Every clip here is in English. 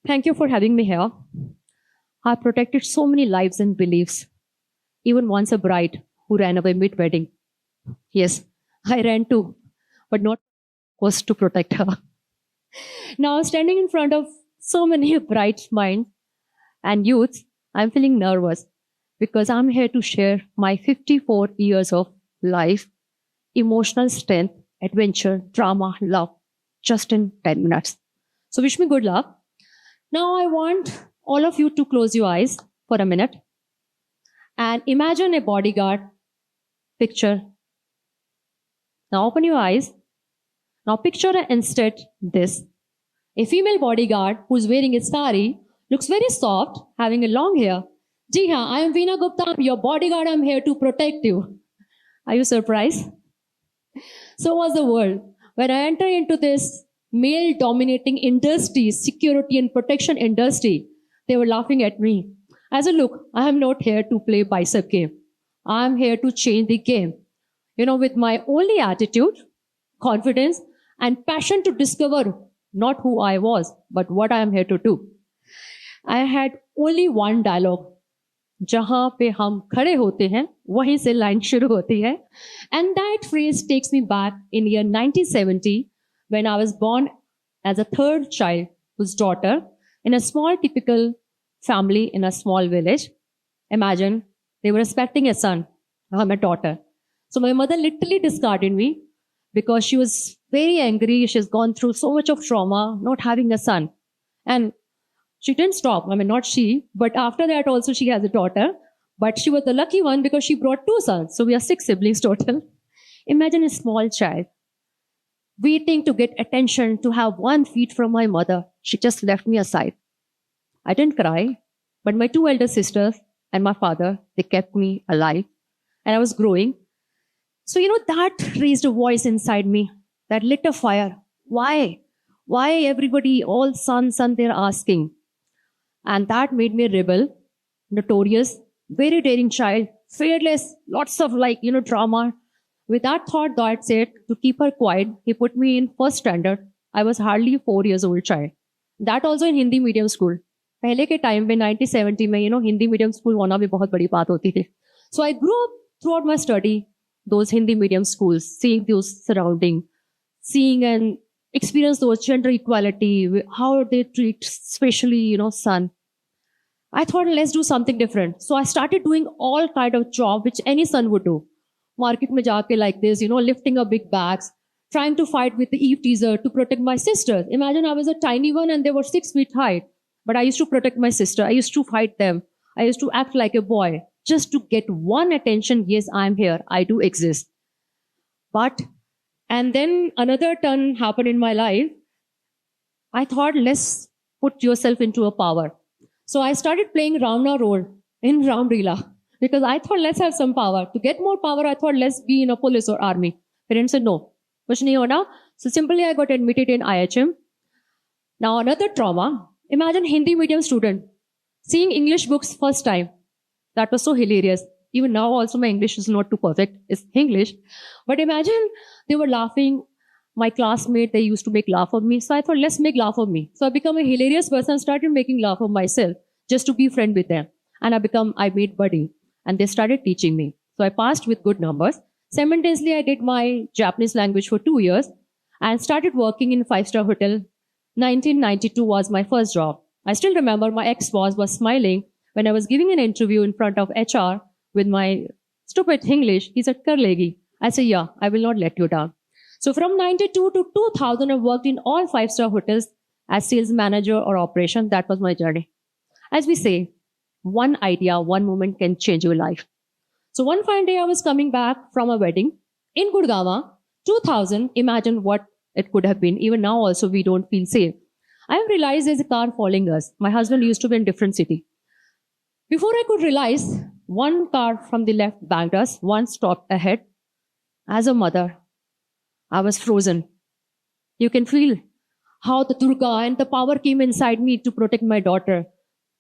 Thank you for having me here. I protected so many lives and beliefs. Even once a bride who ran away mid-wedding. Yes, I ran too, but not was to protect her. Now, standing in front of so many bright minds and youths, I'm feeling nervous because I'm here to share my 54 years of life, emotional strength, adventure, drama, love, just in 10 minutes. So, wish me good luck. Now, I want all of you to close your eyes for a minute and imagine a bodyguard picture. Now, open your eyes. Now, picture instead this. A female bodyguard who's wearing a sari, looks very soft, having a long hair. Ji haan, I am Veena Gupta, I'm your bodyguard, I'm here to protect you. Are you surprised? So was the world. When I entered into this male-dominating industry, security and protection industry, they were laughing at me. I said, look, I am not here to play bicep game. I am here to change the game. With my only attitude, confidence, and passion to discover not who I was, but what I am here to do. I had only one dialogue. जहां पे हम खड़े होते हैं वहीं से line शुरू होती है and that phrase takes me back in year 1970 when I was born as a third child whose daughter in a small typical family in a small village. Imagine they were expecting a son. I'm a daughter. So my mother literally discarded me because she was very angry. She's gone through so much of trauma not having a son. And she didn't stop. I mean, not she, but after that also she has a daughter. But she was the lucky one because she brought two sons. So we are 6 siblings total. Imagine a small child waiting to get attention, to have 1 feet from my mother. She just left me aside. I didn't cry, but my 2 elder sisters and my father, they kept me alive. And I was growing. So, that raised a voice inside me that lit a fire. Why? Why everybody, all son, they're asking. And that made me a rebel, notorious, very daring child, fearless, lots of drama. With that thought, God said to keep her quiet, he put me in first standard. I was hardly 4 years old child. That also in Hindi medium school. पहले के time में 1970 में Hindi medium school होना भी बहुत बड़ी बात होती थी. So I grew up throughout my study, those Hindi medium schools, seeing those surrounding, seeing and experience those gender equality, how they treat, especially, son. I thought, let's do something different. So I started doing all kind of job which any son would do. Market mein jaake like this, lifting up big bags, trying to fight with the Eve teaser to protect my sisters. Imagine I was a tiny one and they were 6 feet high. But I used to protect my sister. I used to fight them. I used to act like a boy just to get one attention. Yes, I'm here. I do exist. And then another turn happened in my life. I thought, let's put yourself into a power. So I started playing Ravana role in Ram Leela because I thought, let's have some power. To get more power, I thought, let's be in a police or army. Parents said, no, kuch nahi hona. So simply I got admitted in IHM. Now another trauma. Imagine Hindi medium student seeing English books first time. That was so hilarious. Even now also my English is not too perfect. It's English. But imagine they were laughing. My classmate, they used to make laugh of me. So I thought, let's make laugh of me. So I become a hilarious person, started making laugh of myself just to be friend with them. And I made buddy. And they started teaching me. So I passed with good numbers. Simultaneously, I did my Japanese language for 2 years and started working in 5-star hotel. 1992 was my first job. I still remember my ex-boss was smiling when I was giving an interview in front of HR with my stupid English. He said, Kar legi. I said, yeah, I will not let you down. So from 92 to 2000, I worked in all 5-star hotels as sales manager or operation. That was my journey. As we say, one idea, one moment can change your life. So one fine day I was coming back from a wedding in Gurgaon, 2000. Imagine what it could have been. Even now also we don't feel safe. I have realized there's a car following us. My husband used to be in a different city. Before I could realize, one car from the left banked us, one stopped ahead. As a mother, I was frozen. You can feel how the Durga and the power came inside me to protect my daughter.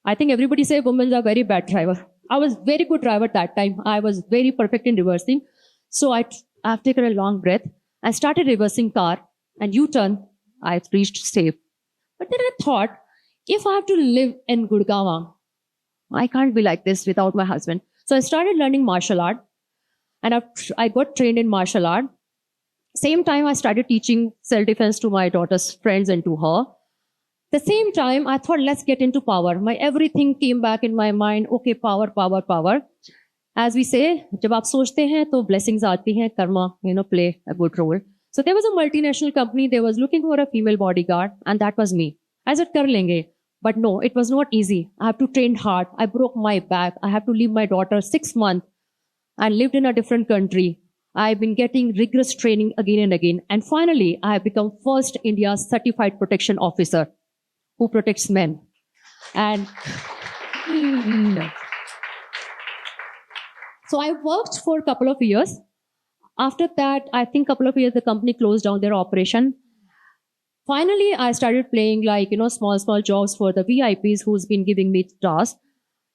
I think everybody say women are very bad driver. I was very good driver at that time. I was very perfect in reversing. So I've taken a long breath. I started reversing car and U-turn. I reached safe. But then I thought, if I have to live in Gurgaon, I can't be like this without my husband. So I started learning martial art, and I got trained in martial art. Same time, I started teaching self-defense to my daughter's friends and to her. The same time, I thought, let's get into power. My everything came back in my mind. Okay, power, power, power. As we say, जब आप सोचते हैं तो blessings आती हैं, karma, play a good role. So there was a multinational company. They was looking for a female bodyguard, and that was me. I said, कर लेंगे. But no, it was not easy. I have to train hard. I broke my back. I have to leave my daughter 6 months and lived in a different country. I've been getting rigorous training again and again. And finally, I have become first India's certified protection officer who protects men. And so I worked for a couple of years. After that, I think a couple of years, the company closed down their operation. Finally, I started playing small jobs for the VIPs who's been giving me tasks.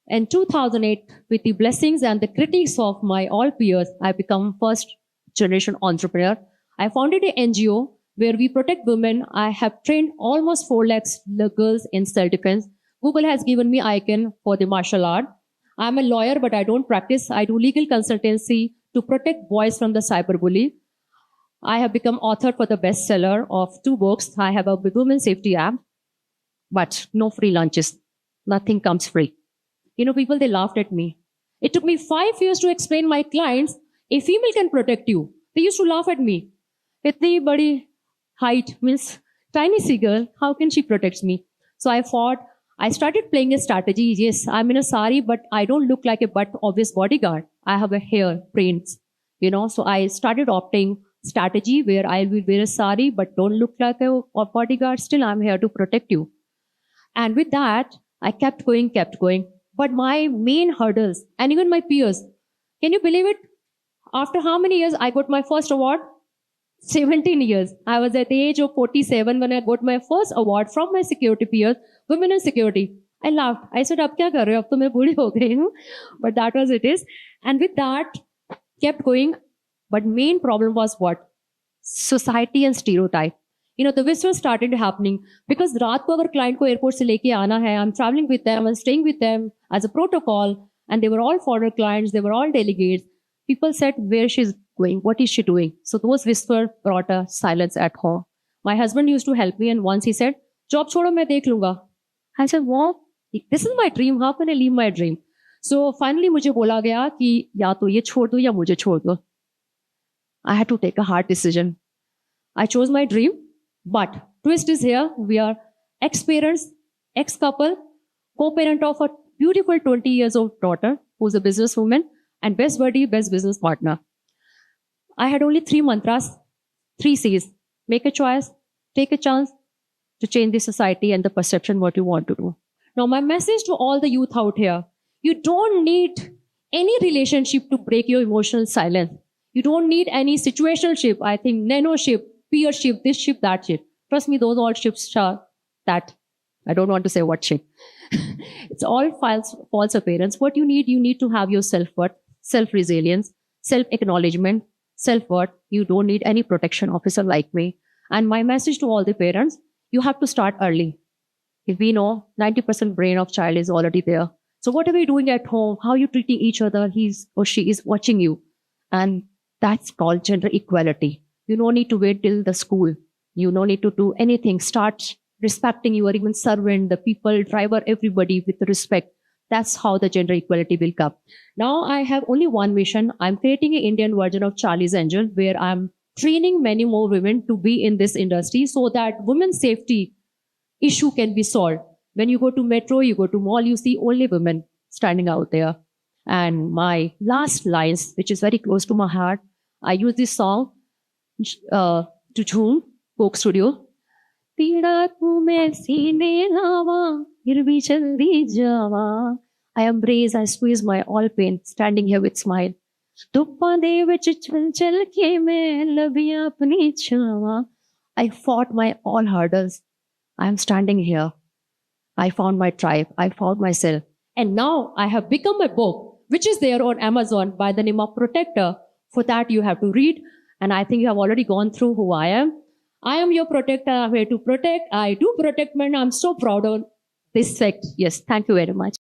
In 2008, with the blessings and the critiques of my all peers, I become first generation entrepreneur. I founded an NGO where we protect women. I have trained almost 4 lakhs girls in self-defense. Google has given me icon for the martial art. I'm a lawyer, but I don't practice. I do legal consultancy to protect boys from the cyberbully. I have become author for the bestseller of 2 books. I have a women safety app, but no free lunches. Nothing comes free. People, they laughed at me. It took me 5 years to explain my clients, a female can protect you. They used to laugh at me. Itni badi height means tiny sea girl. How can she protect me? So I fought. I started playing a strategy. Yes, I'm in a sari, but I don't look like a but obvious bodyguard. I have a hair, brains, So I started opting strategy where I will wear a sari, but don't look like a bodyguard. Still, I'm here to protect you. And with that, I kept going. But my main hurdles, and even my peers, can you believe it? After how many years I got my first award? 17 years. I was at the age of 47 when I got my first award from my security peers, women in security. I laughed. I said, "Ab kya kar rahe ho? Ab to main budi ho gayi hu." But that was it is. And with that, kept going. But main problem was what? Society and stereotype. The whispers started happening because रात को अगर client को airport से लेके आना है, I'm traveling with them, I'm staying with them as a protocol, and they were all foreign clients, they were all delegates. People said where she's going, what is she doing? So those whispers brought a silence at home. My husband used to help me, and once he said, "Job छोड़ो, मैं देख लूँगा." I said, "Wow, this is my dream. How can I leave my dream?" So finally मुझे बोला गया कि या तो ये छोड़ दो या मुझे छोड़ दो. I had to take a hard decision. I chose my dream. But twist is here, we are ex-parents, ex-couple, co-parent of a beautiful 20 years old daughter who's a businesswoman and best buddy, best business partner. I had only 3 mantras, 3 C's. Make a choice, take a chance to change the society and the perception what you want to do. Now my message to all the youth out here, you don't need any relationship to break your emotional silence. You don't need any situational ship. I think nano ship, peer ship, this ship, that ship. Trust me, those all ships are that. I don't want to say what ship. It's all false appearance. What you need to have your self-worth, self-resilience, self-acknowledgement, self-worth. You don't need any protection officer like me. And my message to all the parents, you have to start early. If we know 90% brain of child is already there. So what are we doing at home? How are you treating each other? He's or she is watching you. And that's called gender equality. You don't need to wait till the school. You don't need to do anything. Start respecting your even servant, the people, driver, everybody with respect. That's how the gender equality will come. Now I have only one mission. I'm creating an Indian version of Charlie's Angel where I'm training many more women to be in this industry so that women's safety issue can be solved. When you go to metro, you go to mall, you see only women standing out there. And my last lines, which is very close to my heart, I use this song to Jhoom, Coke Studio. I embrace, I squeeze my all pain, standing here with smile. I fought my all hurdles. I am standing here. I found my tribe. I found myself. And now I have become a book, which is there on Amazon by the name of Protector. For that, you have to read. And I think you have already gone through who I am. I am your protector. I'm here to protect. I do protect men. I'm so proud of Respect. Yes. Thank you very much.